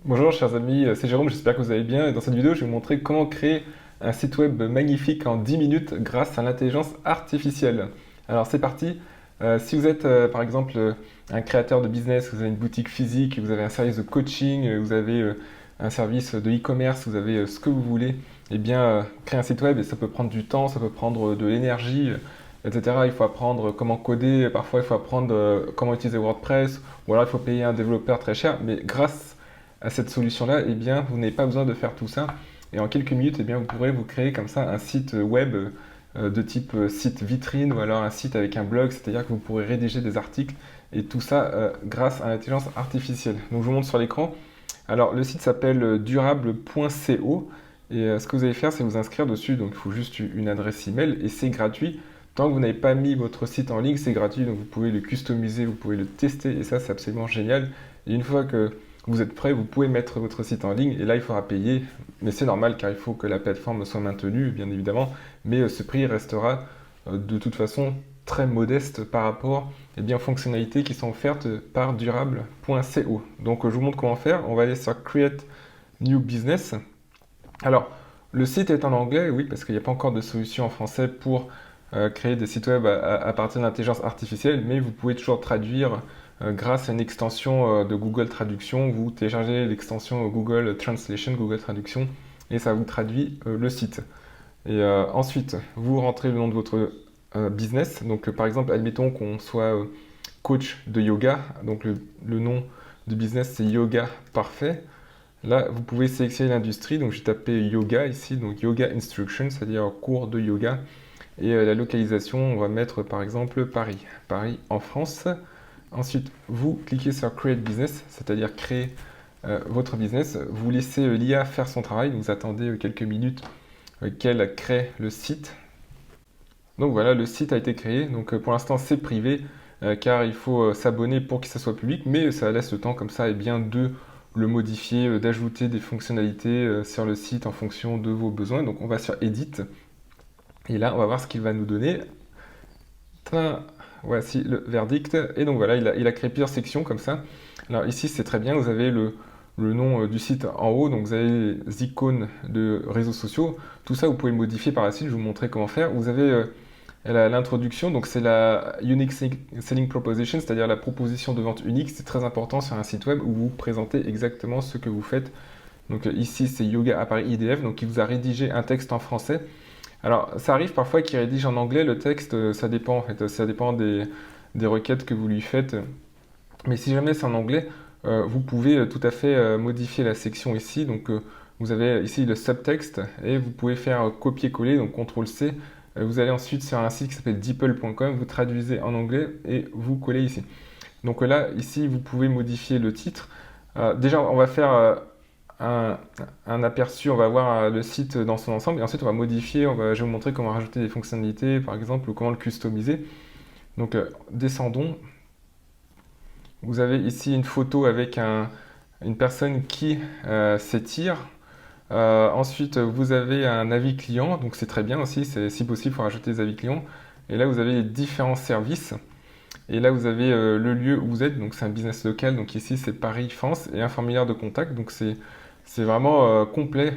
Bonjour chers amis, c'est Jérôme, j'espère que vous allez bien. Et dans cette vidéo, je vais vous montrer comment créer un site web magnifique en 10 minutes grâce à l'intelligence artificielle. Alors c'est parti. Si vous êtes par exemple un créateur de business, vous avez une boutique physique, vous avez un service de coaching, vous avez un service de e-commerce, vous avez ce que vous voulez, eh bien créer un site web, et ça peut prendre du temps, ça peut prendre de l'énergie, etc. Il faut apprendre comment coder, parfois il faut apprendre comment utiliser WordPress, ou alors il faut payer un développeur très cher, mais grâce à cette solution-là, eh bien, vous n'avez pas besoin de faire tout ça. Et en quelques minutes, eh bien, vous pourrez vous créer comme ça un site web de type site vitrine ou alors un site avec un blog, c'est-à-dire que vous pourrez rédiger des articles et tout ça grâce à l'intelligence artificielle. Donc, je vous montre sur l'écran. Alors, le site s'appelle durable.co et ce que vous allez faire, c'est vous inscrire dessus. Donc, il faut juste une adresse email et c'est gratuit. Tant que vous n'avez pas mis votre site en ligne, c'est gratuit, donc vous pouvez le customiser, vous pouvez le tester et ça, c'est absolument génial. Et une fois que vous êtes prêt, vous pouvez mettre votre site en ligne et là il faudra payer, mais c'est normal car il faut que la plateforme soit maintenue bien évidemment, mais ce prix restera de toute façon très modeste par rapport aux fonctionnalités qui sont offertes par durable.co. Donc je vous montre comment faire, on va aller sur Create New Business. Alors le site est en anglais, oui, parce qu'il n'y a pas encore de solution en français pour créer des sites web à partir de l'intelligence artificielle, mais vous pouvez toujours traduire grâce à une extension de Google Traduction. Vous téléchargez l'extension Google Translation, Google Traduction, et ça vous traduit le site. Et ensuite, vous rentrez le nom de votre business. Donc, par exemple, admettons qu'on soit coach de yoga. Donc, le nom du business, c'est Yoga Parfait. Là, vous pouvez sélectionner l'industrie. Donc, j'ai tapé yoga ici, donc yoga instruction, c'est-à-dire cours de yoga. Et la localisation, on va mettre par exemple Paris. Paris en France. Ensuite, vous cliquez sur Create Business, c'est-à-dire créer votre business. Vous laissez l'IA faire son travail. Vous attendez quelques minutes qu'elle crée le site. Donc voilà, le site a été créé. Donc pour l'instant, c'est privé car il faut s'abonner pour que ça soit public, mais ça laisse le temps comme ça et bien de le modifier, d'ajouter des fonctionnalités sur le site en fonction de vos besoins. Donc on va sur Edit et là, on va voir ce qu'il va nous donner. Tain, voici le verdict. Et donc voilà, il a créé plusieurs sections comme ça. Alors ici, c'est très bien, vous avez le nom du site en haut, donc vous avez les icônes de réseaux sociaux. Tout ça, vous pouvez le modifier par la suite, je vais vous montrer comment faire. Vous avez l'introduction, donc c'est la Unique Selling Proposition, c'est-à-dire la proposition de vente unique. C'est très important sur un site web où vous présentez exactement ce que vous faites. Donc ici, c'est Yoga à Paris IDF, donc il vous a rédigé un texte en français. Alors, ça arrive parfois qu'il rédige en anglais le texte, ça dépend en fait, ça dépend des requêtes que vous lui faites. Mais si jamais c'est en anglais, vous pouvez tout à fait modifier la section ici. Donc, vous avez ici le subtexte et vous pouvez faire copier-coller, donc CTRL-C. Vous allez ensuite sur un site qui s'appelle deeple.com, vous traduisez en anglais et vous collez ici. Donc là, ici, vous pouvez modifier le titre. Déjà, on va faire un, un aperçu, on va voir le site dans son ensemble et ensuite on va modifier, je vais vous montrer comment rajouter des fonctionnalités par exemple ou comment le customiser. Donc descendons, vous avez ici une photo avec une personne qui s'étire. Ensuite vous avez un avis client, donc c'est très bien aussi, si possible il faut rajouter des avis clients. Et là vous avez les différents services. Et là, vous avez le lieu où vous êtes, donc c'est un business local, donc ici c'est Paris, France, et un formulaire de contact, donc c'est vraiment complet,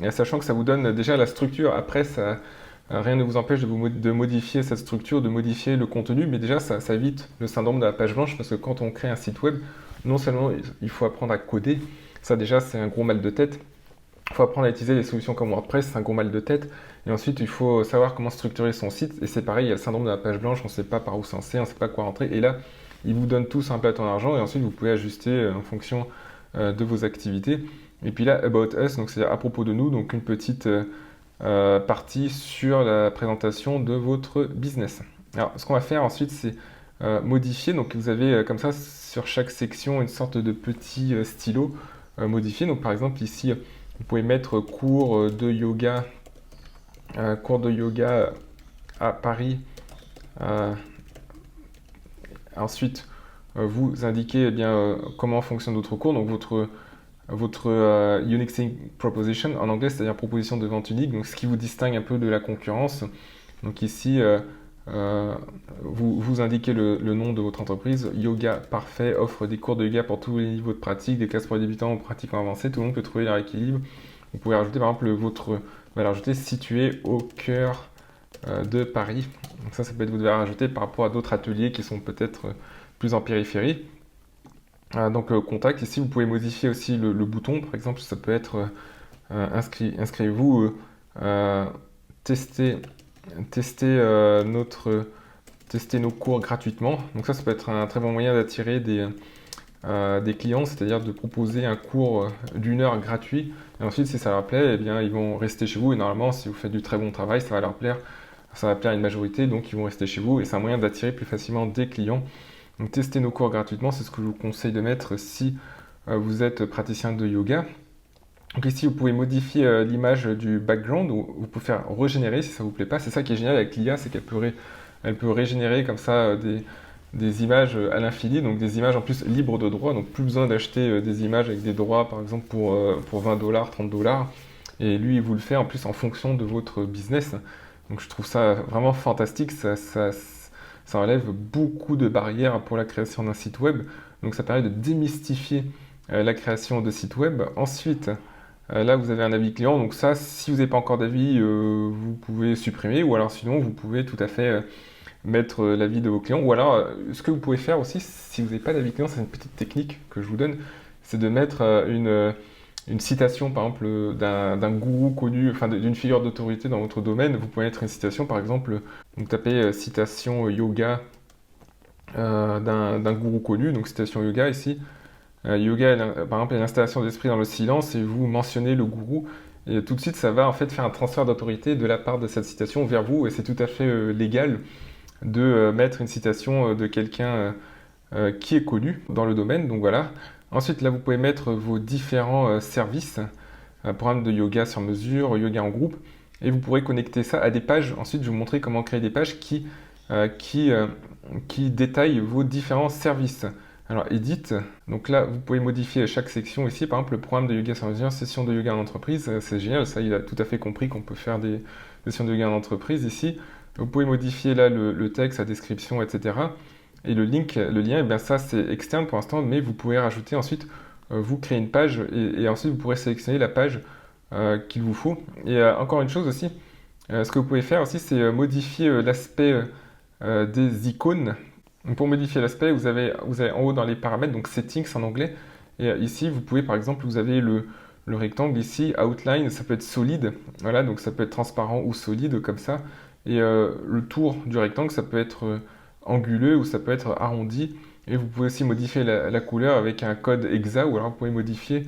et sachant que ça vous donne déjà la structure. Après, ça, rien ne vous empêche de modifier cette structure, de modifier le contenu, mais déjà ça évite le syndrome de la page blanche, parce que quand on crée un site web, non seulement il faut apprendre à coder, ça déjà c'est un gros mal de tête, il faut apprendre à utiliser des solutions comme WordPress, c'est un gros mal de tête. Et ensuite, il faut savoir comment structurer son site. Et c'est pareil, il y a le syndrome de la page blanche, on ne sait pas par où s'en on ne sait pas quoi rentrer. Et là, il vous donne tout sur un plateau d'argent et ensuite vous pouvez ajuster en fonction de vos activités. Et puis là, About Us, donc c'est à propos de nous, donc une petite partie sur la présentation de votre business. Alors, ce qu'on va faire ensuite, c'est modifier. Donc, vous avez comme ça sur chaque section une sorte de petit stylo modifié. Donc, par exemple, ici, vous pouvez mettre cours de yoga à Paris. Ensuite, vous indiquez comment fonctionne votre cours. Donc votre Unique Selling Proposition en anglais, c'est-à-dire proposition de vente unique. Donc ce qui vous distingue un peu de la concurrence. Donc ici, vous indiquez le nom de votre entreprise. Yoga Parfait offre des cours de yoga pour tous les niveaux de pratique, des classes pour les débutants ou pratiquants avancés. Tout le monde peut trouver leur équilibre. Vous pouvez rajouter par exemple votre valeur ajoutée située au cœur de Paris. Donc ça peut être votre valeur ajoutée par rapport à d'autres ateliers qui sont peut-être plus en périphérie. Donc contact, ici vous pouvez modifier aussi le bouton, par exemple ça peut être inscrivez-vous, tester, tester nos cours gratuitement. Donc ça peut être un très bon moyen d'attirer des clients, c'est-à-dire de proposer un cours d'1 heure gratuit. Et ensuite, si ça leur plaît, eh bien, ils vont rester chez vous. Et normalement, si vous faites du très bon travail, ça va leur plaire. Ça va plaire à une majorité, donc ils vont rester chez vous. Et c'est un moyen d'attirer plus facilement des clients. Donc tester nos cours gratuitement, c'est ce que je vous conseille de mettre si vous êtes praticien de yoga. Donc ici, vous pouvez modifier l'image du background, ou vous pouvez faire régénérer si ça ne vous plaît pas. C'est ça qui est génial avec l'IA, c'est qu'elle peut régénérer comme ça des images à l'infini, donc des images en plus libres de droit, donc plus besoin d'acheter des images avec des droits, par exemple pour 20 $, 30 $. Et lui, il vous le fait en plus en fonction de votre business. Donc je trouve ça vraiment fantastique, ça enlève beaucoup de barrières pour la création d'un site web. Donc ça permet de démystifier la création de sites web. Ensuite, là vous avez un avis client, donc ça, si vous n'avez pas encore d'avis, vous pouvez supprimer, ou alors sinon vous pouvez tout à fait mettre l'avis de vos clients. Ou alors, ce que vous pouvez faire aussi, si vous n'avez pas d'avis client, c'est une petite technique que je vous donne, c'est de mettre une citation, par exemple, d'un gourou connu, enfin d'une figure d'autorité dans votre domaine. Vous pouvez mettre une citation, par exemple, vous tapez citation yoga d'un gourou connu, donc citation yoga ici. Yoga, par exemple, l'installation d'esprit dans le silence, et vous mentionnez le gourou. Et tout de suite, ça va en fait faire un transfert d'autorité de la part de cette citation vers vous, et c'est tout à fait légal de mettre une citation de quelqu'un qui est connu dans le domaine. Donc voilà. Ensuite, là, vous pouvez mettre vos différents services, programme de yoga sur mesure, yoga en groupe, et vous pourrez connecter ça à des pages. Ensuite, je vais vous montrer comment créer des pages qui détaillent vos différents services. Alors, edit. Donc là, vous pouvez modifier chaque section ici. Par exemple, le programme de yoga sur mesure, session de yoga en entreprise. C'est génial, ça, il a tout à fait compris qu'on peut faire des sessions de yoga en entreprise ici. Vous pouvez modifier là le texte, la description, etc. Et le lien, eh bien ça c'est externe pour l'instant, mais vous pouvez rajouter ensuite, vous créer une page et ensuite vous pourrez sélectionner la page qu'il vous faut. Et encore une chose aussi, ce que vous pouvez faire aussi, c'est modifier l'aspect des icônes. Donc pour modifier l'aspect, vous avez en haut dans les paramètres, donc Settings en anglais, et ici vous pouvez par exemple, vous avez le rectangle ici, Outline, ça peut être solide, voilà, donc ça peut être transparent ou solide comme ça. Et le tour du rectangle, ça peut être anguleux ou ça peut être arrondi. Et vous pouvez aussi modifier la couleur avec un code hexa, ou alors vous pouvez modifier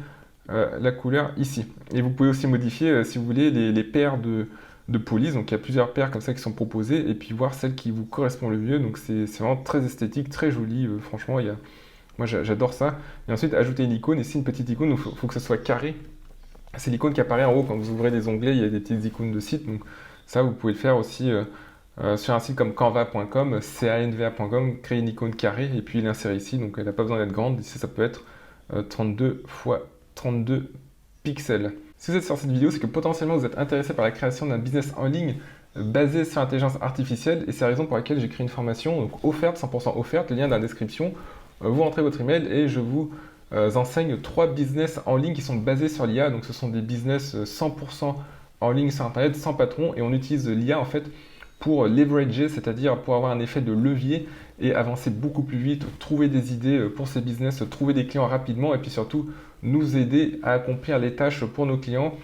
la couleur ici. Et vous pouvez aussi modifier, si vous voulez, les paires de polices. Donc il y a plusieurs paires comme ça qui sont proposées, et puis voir celle qui vous correspond le mieux. Donc c'est vraiment très esthétique, très joli. Franchement, moi j'adore ça. Et ensuite, ajouter une icône. Ici, une petite icône, il faut que ce soit carré. C'est l'icône qui apparaît en haut quand vous ouvrez des onglets, il y a des petites icônes de site. Donc ça, vous pouvez le faire aussi sur un site comme canva.com, canva.com, créer une icône carrée et puis l'insérer ici. Donc elle n'a pas besoin d'être grande. Ici, ça peut être 32 x 32 pixels. Si vous êtes sur cette vidéo, c'est que potentiellement vous êtes intéressé par la création d'un business en ligne basé sur l'intelligence artificielle, et c'est la raison pour laquelle j'ai créé une formation donc offerte, 100% offerte, le lien dans la description. Vous rentrez votre email et je vous enseigne 3 business en ligne qui sont basés sur l'IA. Donc ce sont des business 100% en ligne sur internet, sans patron, et on utilise l'IA en fait pour leverager, c'est-à-dire pour avoir un effet de levier et avancer beaucoup plus vite, trouver des idées pour ces business, trouver des clients rapidement, et puis surtout nous aider à accomplir les tâches pour nos clients.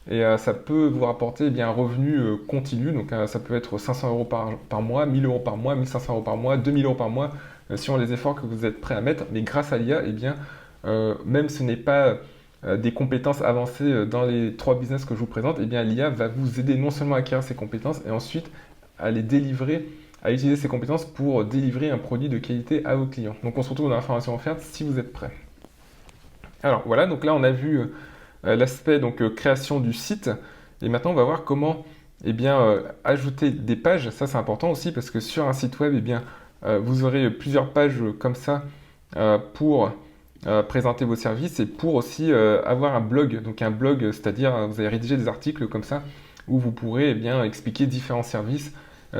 Et ça peut vous rapporter un revenu continu, donc ça peut être 500 € par mois, 1000 € par mois, 1500 € par mois, 2000 € par mois, selon les efforts que vous êtes prêt à mettre. Mais grâce à l'IA, même ce n'est pas des compétences avancées dans les 3 business que je vous présente, l'IA va vous aider non seulement à acquérir ces compétences, et ensuite à les délivrer, à utiliser ces compétences pour délivrer un produit de qualité à vos clients. Donc on se retrouve dans la formation offerte si vous êtes prêts. Alors voilà, donc là on a vu l'aspect création du site, et maintenant on va voir comment ajouter des pages. Ça c'est important aussi parce que sur un site web, vous aurez plusieurs pages comme ça pour présenter vos services, et pour aussi avoir un blog. Donc un blog, c'est-à-dire vous allez rédiger des articles comme ça où vous pourrez expliquer différents services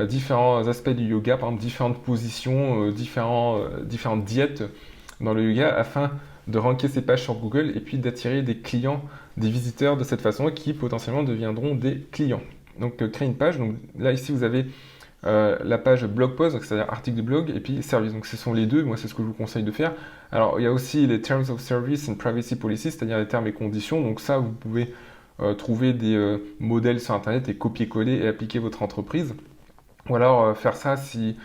différents aspects du yoga, par exemple différentes positions, différentes diètes dans le yoga afin de ranker ces pages sur Google et puis d'attirer des clients, des visiteurs de cette façon qui potentiellement deviendront des clients. Donc créer une page, donc là ici vous avez la page blog post, c'est-à-dire article de blog, et puis service. Donc ce sont les deux, moi c'est ce que je vous conseille de faire. Alors il y a aussi les Terms of Service and Privacy Policy, c'est-à-dire les termes et conditions. Donc ça vous pouvez trouver des modèles sur internet et copier-coller et appliquer votre entreprise. Ou alors faire ça si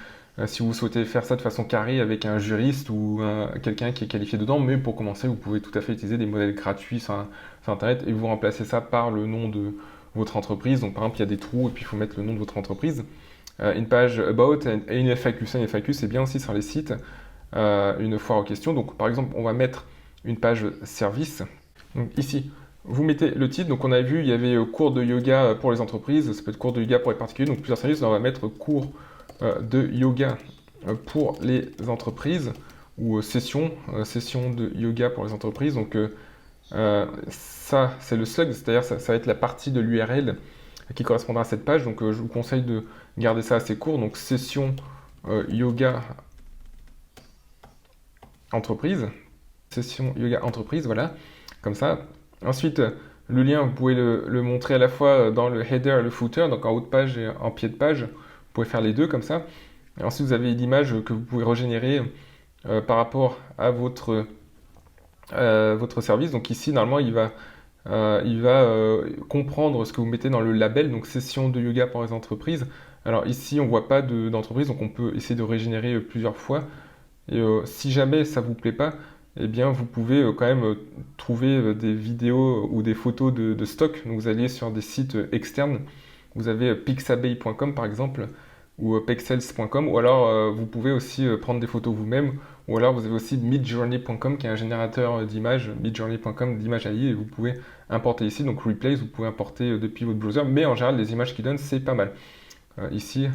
vous souhaitez faire ça de façon carrée avec un juriste ou quelqu'un qui est qualifié dedans, mais pour commencer vous pouvez tout à fait utiliser des modèles gratuits sur internet et vous remplacez ça par le nom de votre entreprise. Donc par exemple il y a des trous et puis il faut mettre le nom de votre entreprise. Une page about et une FAQ. Ça, une FAQ, c'est bien aussi sur les sites, une foire aux questions. Donc, par exemple, on va mettre une page service. Donc, ici, vous mettez le titre. Donc, on a vu, il y avait cours de yoga pour les entreprises. Ça peut être cours de yoga pour les particuliers. Donc, plusieurs services. Là, on va mettre cours de yoga pour les entreprises ou session de yoga pour les entreprises. Donc, ça, c'est le slug, c'est-à-dire ça va être la partie de l'URL qui correspondra à cette page. Donc, je vous conseille de garder ça assez court. Donc, session yoga entreprise. Session yoga entreprise, voilà, comme ça. Ensuite, le lien, vous pouvez le montrer à la fois dans le header et le footer, donc en haut de page et en pied de page. Vous pouvez faire les deux comme ça. Et ensuite, vous avez l'image que vous pouvez régénérer par rapport à votre service. Donc ici, normalement, il va comprendre ce que vous mettez dans le label, donc session de yoga pour les entreprises. Alors ici, on ne voit pas d'entreprise, donc on peut essayer de régénérer plusieurs fois. Et si jamais ça ne vous plaît pas, eh bien vous pouvez quand même trouver des vidéos ou des photos de stock. Donc vous allez sur des sites externes. Vous avez pixabay.com par exemple, ou pexels.com, ou alors vous pouvez aussi prendre des photos vous-même, ou alors vous avez aussi midjourney.com qui est un générateur d'images, midjourney.com d'images AI, et vous pouvez importer ici, donc Replace, vous pouvez importer depuis votre browser, mais en général les images qu'il donne c'est pas mal. Ici,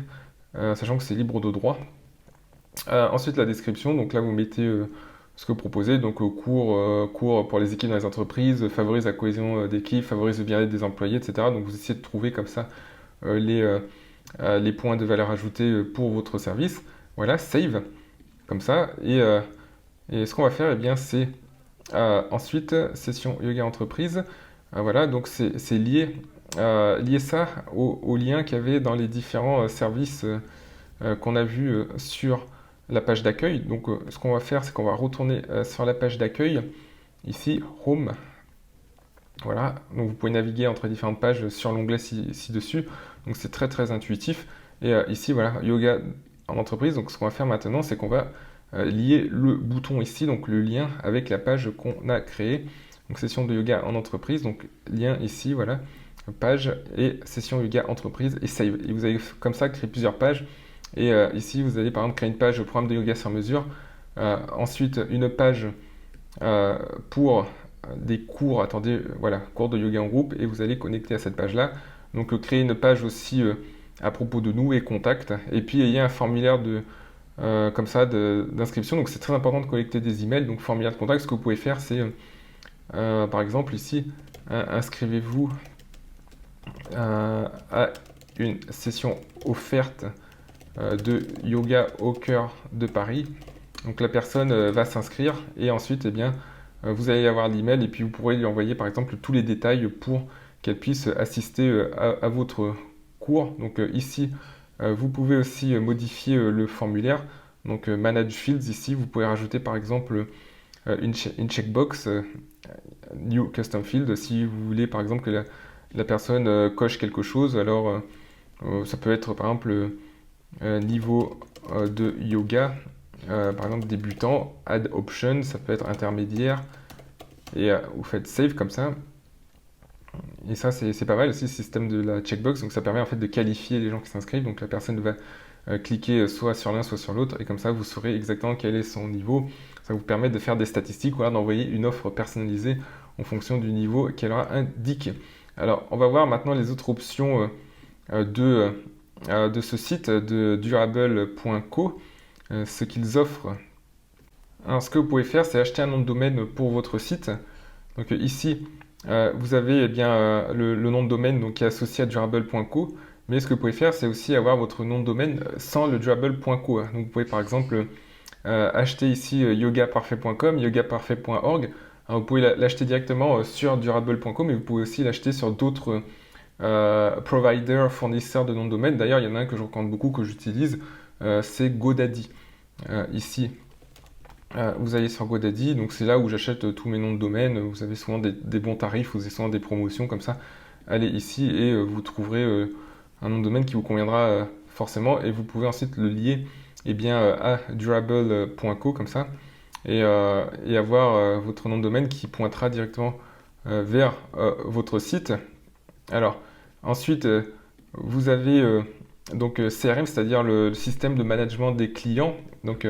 sachant que c'est libre de droit. Ensuite la description, donc là vous mettez ce que vous proposez, donc cours pour les équipes dans les entreprises, favorise la cohésion d'équipe, favorise le bien-être des employés, etc. Donc vous essayez de trouver comme ça les points de valeur ajoutée pour votre service. Voilà, save, comme ça. Et ce qu'on va faire, eh bien, c'est ensuite session yoga entreprise. Voilà, donc c'est lier ça au lien qu'il y avait dans les différents services qu'on a vus sur la page d'accueil. Donc ce qu'on va faire, c'est qu'on va retourner sur la page d'accueil, ici, Home. Voilà, donc vous pouvez naviguer entre différentes pages sur l'onglet ci-dessus. Donc c'est très très intuitif. Et ici, voilà, yoga en entreprise. Donc ce qu'on va faire maintenant, c'est qu'on va lier le bouton ici, donc le lien avec la page qu'on a créée. Donc session de yoga en entreprise, donc lien ici, voilà, page et session yoga entreprise et save. Et vous allez comme ça créer plusieurs pages. Et ici, vous allez par exemple créer une page programme de yoga sur mesure. Ensuite, une page pour des cours, attendez, voilà, cours de yoga en groupe, et vous allez connecter à cette page-là. Donc créer une page aussi à propos de nous et contact. Et puis il y a un formulaire comme ça d'inscription. Donc c'est très important de collecter des emails. Donc formulaire de contact, ce que vous pouvez faire, c'est par exemple ici, inscrivez-vous à une session offerte de yoga au cœur de Paris. Donc la personne va s'inscrire et ensuite, eh bien, vous allez avoir l'email et puis vous pourrez lui envoyer par exemple tous les détails pour qu'elle puisse assister à votre cours. Donc ici, vous pouvez aussi modifier le formulaire. Donc Manage Fields, ici, vous pouvez rajouter par exemple une checkbox, New Custom Field, si vous voulez par exemple que la personne coche quelque chose. Alors ça peut être par exemple niveau de yoga, par exemple débutant, add option, ça peut être intermédiaire, et vous faites save comme ça. Et ça c'est pas mal aussi, le système de la checkbox, donc ça permet en fait de qualifier les gens qui s'inscrivent, donc la personne va cliquer soit sur l'un soit sur l'autre, et comme ça vous saurez exactement quel est son niveau. Ça vous permet de faire des statistiques, ou alors d'envoyer une offre personnalisée en fonction du niveau qu'elle aura indiqué. Alors on va voir maintenant les autres options de ce site de durable.co, ce qu'ils offrent. Alors ce que vous pouvez faire, c'est acheter un nom de domaine pour votre site. Donc ici, vous avez eh bien, le nom de domaine donc, qui est associé à durable.co, Mais ce que vous pouvez faire, c'est aussi avoir votre nom de domaine sans le durable.co. Donc vous pouvez par exemple acheter ici yogaparfait.com, yogaparfait.org. Alors, vous pouvez l'acheter directement sur durable.com, mais vous pouvez aussi l'acheter sur d'autres providers, fournisseurs de noms de domaine. D'ailleurs, il y en a un que je recommande beaucoup, que j'utilise, c'est GoDaddy. Ici, vous allez sur GoDaddy, donc c'est là où j'achète tous mes noms de domaine. Vous avez souvent des bons tarifs, vous avez souvent des promotions comme ça. Allez ici et vous trouverez un nom de domaine qui vous conviendra forcément, et vous pouvez ensuite le lier eh bien, à durable.co comme ça, et avoir votre nom de domaine qui pointera directement vers votre site. Alors, ensuite, vous avez donc CRM, c'est-à-dire le système de management des clients. Donc,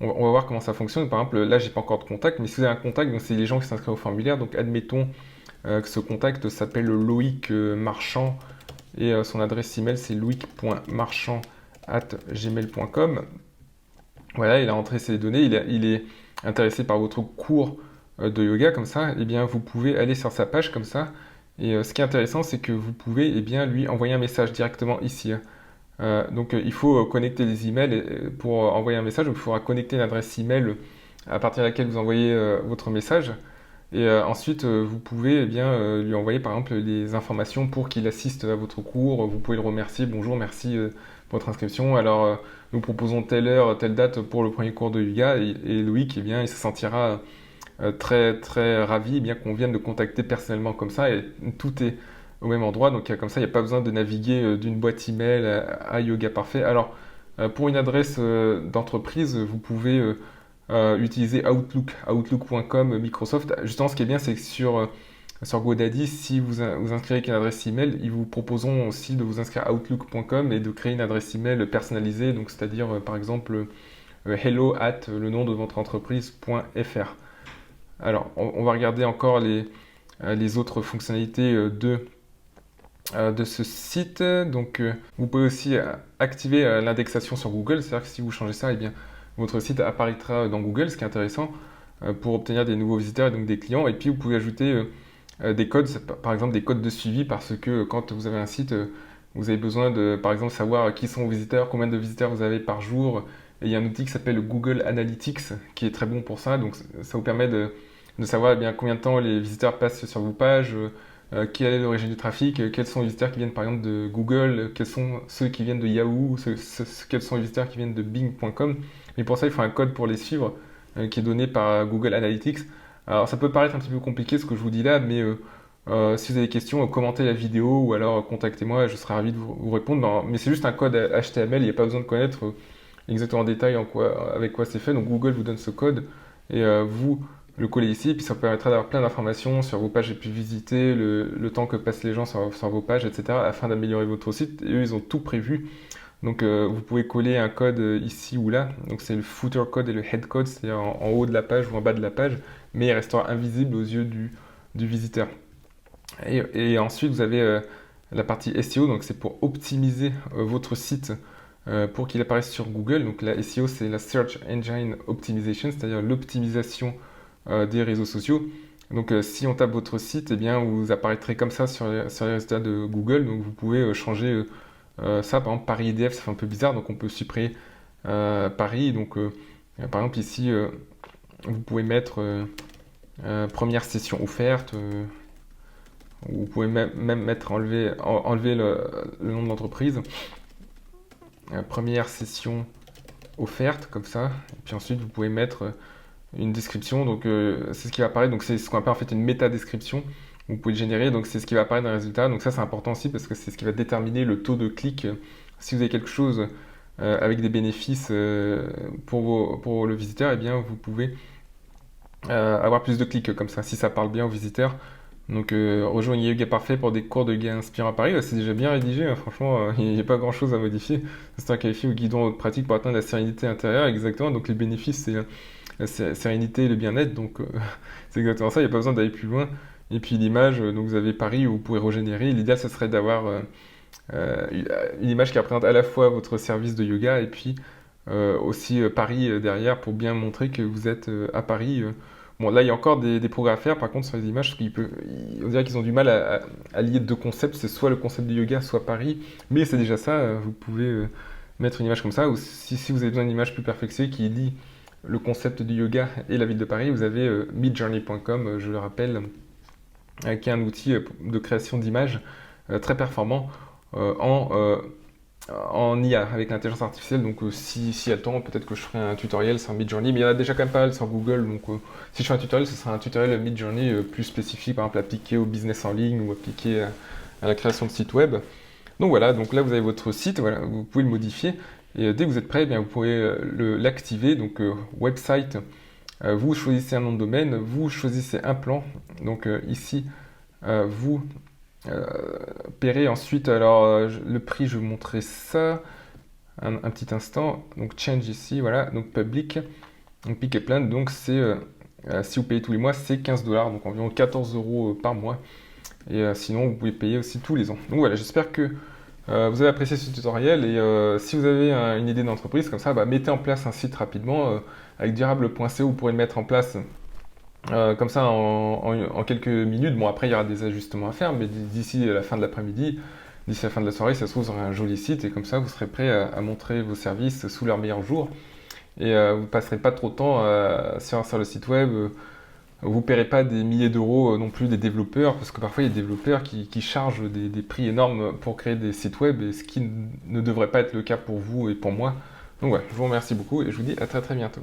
on va voir comment ça fonctionne. Par exemple, là, j'ai pas encore de contact, mais si vous avez un contact, donc c'est les gens qui s'inscrivent au formulaire. Donc, admettons que ce contact s'appelle Loïc Marchand, et son adresse email c'est loic.marchand@gmail.com. Voilà, il a rentré ses données, il est intéressé par votre cours de yoga comme ça. Et bien, vous pouvez aller sur sa page comme ça. Et ce qui est intéressant, c'est que vous pouvez bien, lui envoyer un message directement ici. Donc, il faut connecter les emails pour envoyer un message. Donc, il faudra connecter une adresse email à partir de laquelle vous envoyez votre message. Et ensuite, vous pouvez bien lui envoyer par exemple les informations pour qu'il assiste à votre cours. Vous pouvez le remercier. Bonjour, merci pour votre inscription. Alors, nous proposons telle heure, telle date pour le premier cours de yoga. Et Loïc, eh bien, il se sentira très très ravi bien qu'on vienne de contacter personnellement comme ça. Et tout est au même endroit. Donc, comme ça, il n'y a pas besoin de naviguer d'une boîte email à Yoga Parfait. Alors, pour une adresse d'entreprise, vous pouvez utiliser Outlook, outlook.com, Microsoft. Justement, ce qui est bien, c'est que sur GoDaddy, si vous inscrivez avec une adresse email, ils vous proposeront aussi de vous inscrire à outlook.com et de créer une adresse email personnalisée, donc c'est-à-dire par exemple hello at le nom de votre entreprise.fr. Alors, on va regarder encore les autres fonctionnalités de ce site. Donc, vous pouvez aussi activer l'indexation sur Google, c'est-à-dire que si vous changez ça, eh bien, votre site apparaîtra dans Google, ce qui est intéressant pour obtenir des nouveaux visiteurs et donc des clients. Et puis, vous pouvez ajouter des codes, par exemple des codes de suivi, parce que quand vous avez un site, vous avez besoin de, par exemple, savoir qui sont vos visiteurs, combien de visiteurs vous avez par jour. Et il y a un outil qui s'appelle Google Analytics, qui est très bon pour ça. Donc, ça vous permet de savoir eh bien, combien de temps les visiteurs passent sur vos pages, quelle est l'origine du trafic, quels sont les visiteurs qui viennent par exemple de Google, quels sont ceux qui viennent de Yahoo, quels sont les visiteurs qui viennent de Bing.com. Mais pour ça, il faut un code pour les suivre qui est donné par Google Analytics. Alors ça peut paraître un petit peu compliqué ce que je vous dis là, mais si vous avez des questions, commentez la vidéo ou alors contactez-moi, je serai ravi de vous répondre. Mais c'est juste un code HTML, il n'y a pas besoin de connaître exactement en détail avec quoi c'est fait. Donc Google vous donne ce code et vous le collez ici, et puis ça vous permettra d'avoir plein d'informations sur vos pages les plus visitées, le temps que passent les gens sur vos pages, etc., afin d'améliorer votre site. Et eux, ils ont tout prévu. Donc vous pouvez coller un code ici ou là. Donc c'est le footer code et le head code, c'est-à-dire en haut de la page ou en bas de la page, mais il restera invisible aux yeux du visiteur. Et ensuite, vous avez la partie SEO, donc c'est pour optimiser votre site pour qu'il apparaisse sur Google. Donc la SEO, c'est la Search Engine Optimization, c'est-à-dire l'optimisation des réseaux sociaux. Donc si on tape votre site, eh bien, vous apparaîtrez comme ça sur les résultats de Google. Donc vous pouvez changer ça. Par exemple, Paris EDF, ça fait un peu bizarre, donc on peut supprimer Paris. Donc par exemple ici, vous pouvez mettre première session offerte. Vous pouvez même mettre enlever le nom de l'entreprise. Première session offerte, comme ça. Et puis ensuite, vous pouvez mettre une description. Donc, c'est ce qui va apparaître. Donc, c'est ce qu'on appelle en fait une méta-description. Vous pouvez le générer. Donc, c'est ce qui va apparaître dans le résultat. Donc, ça, c'est important aussi parce que c'est ce qui va déterminer le taux de clic. Si vous avez quelque chose avec des bénéfices pour le visiteur, eh bien, vous pouvez avoir plus de clics comme ça, si ça parle bien aux visiteurs. Donc rejoignez Yoga Parfait pour des cours de yoga inspirants à Paris. C'est déjà bien rédigé, hein, franchement, il n'y a pas grand chose à modifier. C'est un qualifié ou guidon de pratique pour atteindre la sérénité intérieure, exactement. Donc les bénéfices, c'est la sérénité et le bien-être. Donc c'est exactement ça, il n'y a pas besoin d'aller plus loin. Et puis l'image, donc vous avez Paris où vous pouvez régénérer. L'idéal, ce serait d'avoir une image qui représente à la fois votre service de yoga et puis aussi Paris derrière pour bien montrer que vous êtes à Paris Bon, là, il y a encore des progrès à faire, par contre, sur les images, parce on dirait qu'ils ont du mal à lier deux concepts, c'est soit le concept de yoga, soit Paris, mais c'est déjà ça, vous pouvez mettre une image comme ça, ou si vous avez besoin d'une image plus perfectionnée qui lie le concept du yoga et la ville de Paris, vous avez midjourney.com, je le rappelle, qui est un outil de création d'images très performant euh, en, euh, en IA avec l'intelligence artificielle. Donc si attend, peut-être que je ferai un tutoriel sur Midjourney, mais il y en a déjà quand même pas mal sur Google. Donc si je fais un tutoriel, ce sera un tutoriel Midjourney plus spécifique, par exemple appliqué au business en ligne ou appliqué à la création de sites web. Donc voilà, donc là vous avez votre site, voilà, vous pouvez le modifier. Et dès que vous êtes prêt, eh bien, vous pourrez l'activer. Donc website, vous choisissez un nom de domaine, vous choisissez un plan. Donc ici, vous euh, paierez ensuite, alors le prix, je vais vous montrer ça un petit instant. Donc change ici, voilà, donc public, donc pick et plan, donc c'est, si vous payez tous les mois, c'est 15 $, donc environ 14 euros par mois. Et sinon, vous pouvez payer aussi tous les ans. Donc voilà, j'espère que vous avez apprécié ce tutoriel et si vous avez une idée d'entreprise comme ça, bah, mettez en place un site rapidement avec durable.co, vous pourrez le mettre en place comme ça en quelques minutes. Bon, après, il y aura des ajustements à faire, mais d'ici la fin de l'après-midi, d'ici la fin de la soirée, ça se trouve, vous aurez un joli site et comme ça, vous serez prêt à montrer vos services sous leur meilleur jour et vous ne passerez pas trop de temps sur le site web. Vous ne paierez pas des milliers d'euros non plus des développeurs, parce que parfois il y a des développeurs qui chargent des prix énormes pour créer des sites web, et ce qui ne devrait pas être le cas pour vous et pour moi. Donc voilà, je vous remercie beaucoup et je vous dis à très très bientôt.